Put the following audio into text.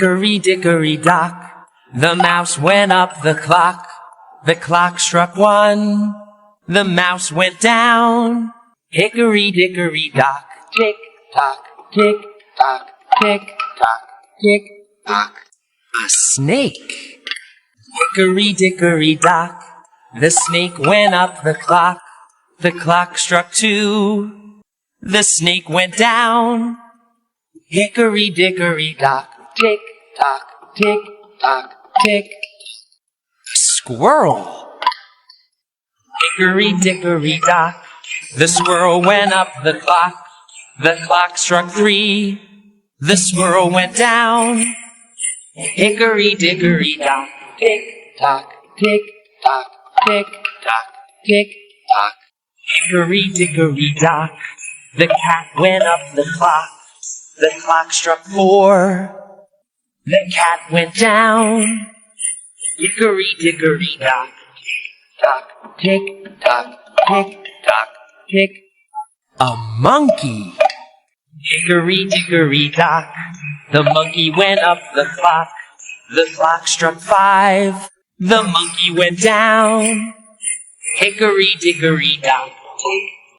Hickory dickory dock, the mouse went up the clock. The clock struck 1, the mouse went down. Hickory dickory dock, tick tock, tick tock, tick tock, tick tock. A snake. Hickory dickory dock, the snake went up the clock. The clock struck 2, the snake went down. Hickory dickory dock, tick tock, tick tock, tick. Squirrel. Hickory dickory dock, the squirrel went up the clock. The clock struck 3, the squirrel went down. Hickory dickory dock, tick tock, tick tock, tick tock, tick tock. Hickory dickory dock, the cat went up the clock. The clock struck 4, the cat went down. Hickory dickory dock, tick tock, tick tock, tick. A monkey. Hickory dickory dock, the monkey went up the clock. The clock struck 5, the monkey went down. Hickory dickory dock, tick